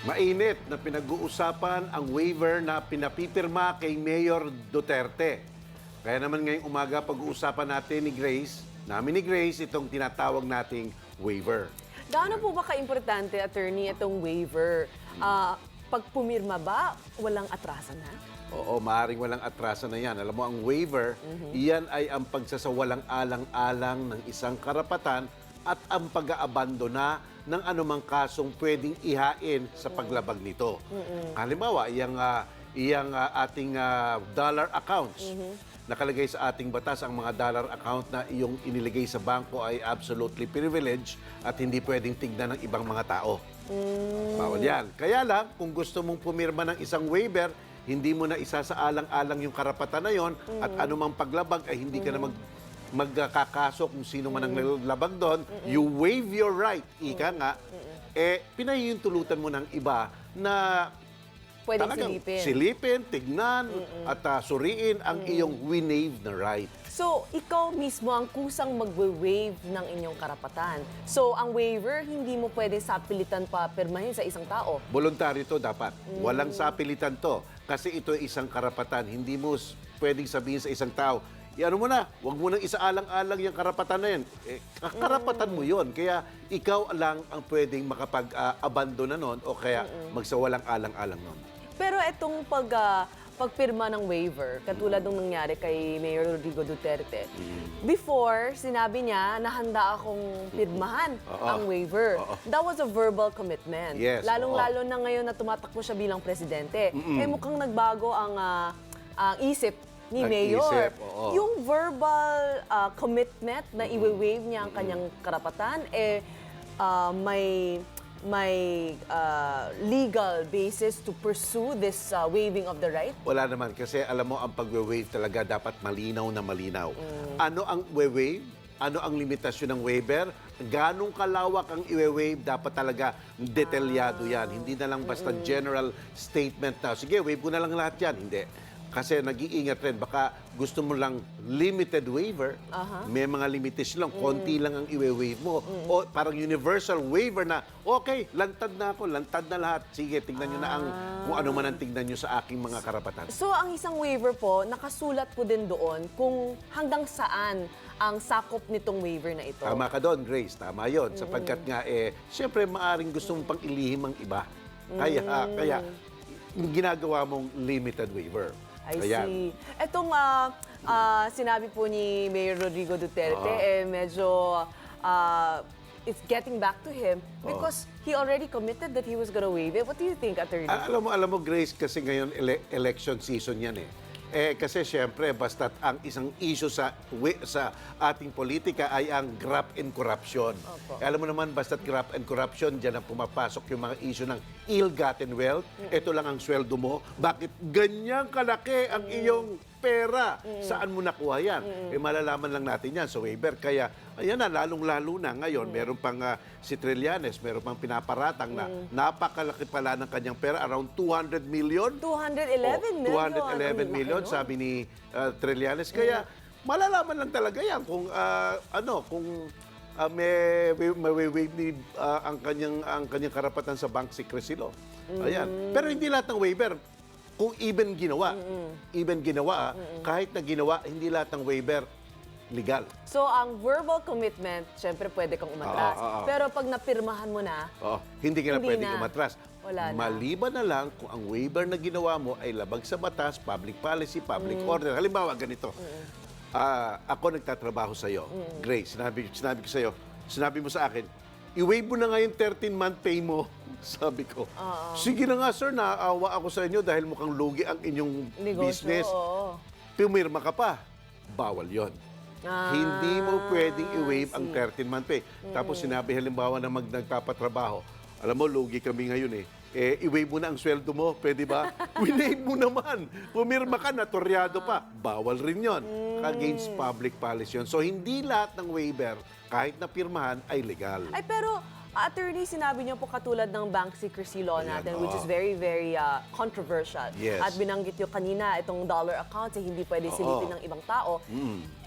Mainit na pinag-uusapan ang waiver na pinapipirma kay Mayor Duterte. Kaya naman ngayong umaga pag-uusapan natin namin ni Grace, itong tinatawag nating waiver. Gaano po ba ka-importante, attorney, itong waiver? Pag pumirma ba, walang atrasan na? Oo, maaaring walang atrasan na yan. Alam mo, ang waiver, iyan ay ang pagsasawalang alang-alang ng isang karapatan at ang pag-aabandona ng anumang kasong pwedeng ihain sa paglabag nito. Halimbawa, iyang ating dollar accounts. Nakalagay sa ating batas ang mga dollar account na iyong iniligay sa bangko ay absolutely privileged at hindi pwedeng tignan ng ibang mga tao. Bawal yan. Kaya lang, kung gusto mong pumirma ng isang waiver, hindi mo na isasaalang-alang yung karapatan na yon at anumang paglabag ay hindi ka na magkakaso kung sino man ang labag doon. You waive your right, ika nga, pinahihintulutan mo ng iba na Pwedeng talagang silipin. silipin, tignan, at suriin ang iyong winave na right. So, ikaw mismo ang kusang magwe-waive ng inyong karapatan. So, ang waiver, hindi mo pwedeng sapilitan pa pirmahin sa isang tao. Voluntaryo to dapat. Walang sapilitan to. Kasi ito ay isang karapatan. Hindi mo pwedeng sabihin sa isang tao, ano mo na, huwag mo nang isaalang-alang yung karapatan na yan. Karapatan mo yun. Kaya ikaw lang ang pwedeng makapag-abandona nun o kaya magsawalang alang-alang nun. Pero itong pagpirma ng waiver, katulad ng nangyari kay Mayor Rodrigo Duterte, before, sinabi niya na handa akong pirmahan ang waiver. That was a verbal commitment. Yes, Lalong-lalo na ngayon na tumatakbo siya bilang presidente. Mukhang nagbago ang isip ni Mayor. Yung verbal commitment na i-waive niya ang kanyang karapatan, may legal basis to pursue this waiving of the right? Wala naman. Kasi alam mo, ang pag-waive talaga dapat malinaw na malinaw. Ano ang waive? Ano ang limitasyon ng waiver? Ganong kalawak ang i-waive? Dapat talaga detalyado yan. Hindi na lang basta general statement na, sige, waive ko na lang lahat yan. Hindi. Kasi nag-iingat rin, baka gusto mo lang limited waiver, may mga limitation lang, konti lang ang i-waive mo. O parang universal waiver na, okay, lantad na ako, lantad na lahat. Sige, tignan nyo na kung ano man ang tignan nyo sa aking mga karapatan. So, ang isang waiver po, nakasulat po din doon kung hanggang saan ang sakop nitong waiver na ito. Tama ka doon, Grace, tama yun. Sapagkat nga, siyempre, maaring gusto mong pang ilihim ang iba. Kaya ginagawa mong limited waiver. I see. Etong sinabi po ni Mayor Rodrigo Duterte, medyo it's getting back to him because he already committed that he was gonna waive it. What do you think, attorney? Alam mo, Grace, kasi ngayon election season yan kasi siyempre, basta't ang isang issue sa ating politika ay ang graft and corruption. Alam mo naman, basta't graft and corruption, dyan ang pumapasok yung mga issue ng ill-gotten wealth. Ito lang ang sweldo mo. Bakit ganyan kalaki ang iyong pera? Saan mo nakuha yan? Malalaman lang natin yan sa waiver. Kaya, ayan na, lalong-lalo na ngayon, meron pang si Trillanes, meron pang pinaparatang na napakalaki pala ng kanyang pera, around 200 million. 211 million. 211 million, sabi ni Trillanes. Kaya, malalaman lang talaga yan kung, may waive ni ang kanyang karapatan sa bank secrecy law. Ayan. Pero hindi lahat ng waiver. Kung even ginawa, kahit na ginawa, hindi lahat ng waiver legal. So, ang verbal commitment, syempre pwede kang umatras. Pero pag napirmahan mo na, Hindi ka na pwedeng umatras. Wala na. Maliban na lang kung ang waiver na ginawa mo ay labag sa batas, public policy, public order. Halimbawa, ganito. Ako nagtatrabaho sa'yo. Grace, sinabi ko sa'yo, sinabi mo sa akin, i-waive mo na nga yung 13-month pay mo. Sabi ko, sige na nga sir, naaawa ako sa inyo dahil mukhang lugi ang inyong business. Pumirma ka pa. Bawal yon. Hindi mo pwedeng i-waive ang 13-month pay. Tapos sinabi halimbawa na nagpapatrabaho, alam mo, lugi kami ngayon i-waive mo na ang sweldo mo, pwede ba? Winave mo naman. Pumirma ka, naturyado pa. Bawal rin yon. Against public policy yun. So, hindi lahat ng waiver, kahit na pirmahan, ay legal. Ay, pero Attorney, sinabi niyo po katulad ng bank secrecy law Ayan, natin, which is very, very controversial. Yes. At binanggit niyo kanina, itong dollar accounts, hindi pwede silipin ng ibang tao.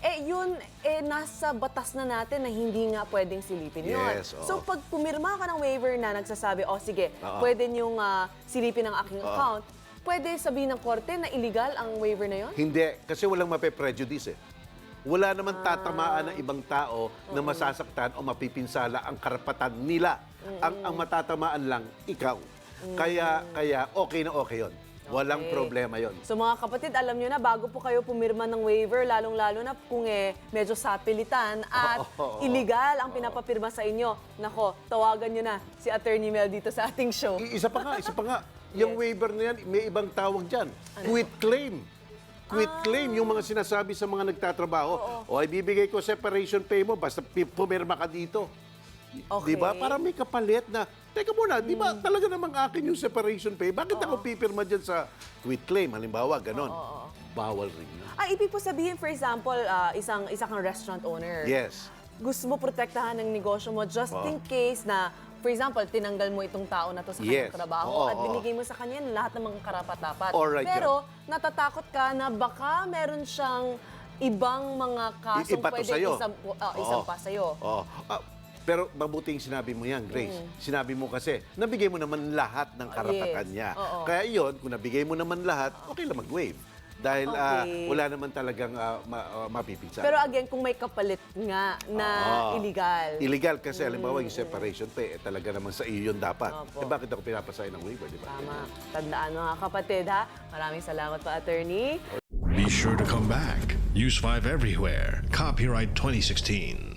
Yun, nasa batas na natin na hindi nga pwedeng silipin yun. Yes, oo. So, pag pumirma ka ng waiver na nagsasabi, sige, pwede niyong silipin ang aking account, pwede sabihin ng korte na illegal ang waiver na yun? Hindi, kasi walang mape-prejudice eh. Wala naman tatamaan ng ibang tao na masasaktan o mapipinsala ang karapatan nila. Ang matatamaan lang, ikaw. Kaya okay na okay yun. Walang problema yon. So mga kapatid, alam nyo na, bago po kayo pumirma ng waiver, lalong-lalo na kung medyo sapilitan at illegal ang pinapapirma sa inyo, nako, tawagan nyo na si Attorney Mel dito sa ating show. Isa pa nga. Yung waiver na yan, may ibang tawag dyan. Quit claim. Quit claim, yung mga sinasabi sa mga nagtatrabaho. O ibibigay ko separation pay mo, basta pumirma ka dito. Okay. Di ba? Para may kapalit na, teka muna, di ba talaga namang akin yung separation pay? Bakit ako pipirma dyan sa quit claim? Halimbawa, ganon. Bawal rin yun. Ibig po sabihin, for example, isang kang restaurant owner. Yes. Gusto mo protektahan ng negosyo mo just in case na, for example, tinanggal mo itong tao na to sa kanyang trabaho at binigay mo sa kanya lahat ng mga karapat-dapat. Alright, Pero natatakot ka na baka meron siyang ibang mga kasong Iba to pwede sa'yo. isampa sa'yo. Pero mabuting sinabi mo yan, Grace. Sinabi mo kasi, nabigay mo naman lahat ng karapatan Yes. niya. Oo. Kaya yun, kung nabigay mo naman lahat, okay lang mag-waive. Dahil Okay. wala naman talagang mapipinsa. Pero again, kung may kapalit nga na illegal. Illegal kasi, halimbawa, yung separation pay, talaga naman sa iyo yun dapat. Opo. Bakit ako pinapasay ng waiver, di ba? Tama. Tandaan mga kapatid, ha? Maraming salamat po, Attorney. Be sure to come back. Use 5 everywhere. Copyright 2016.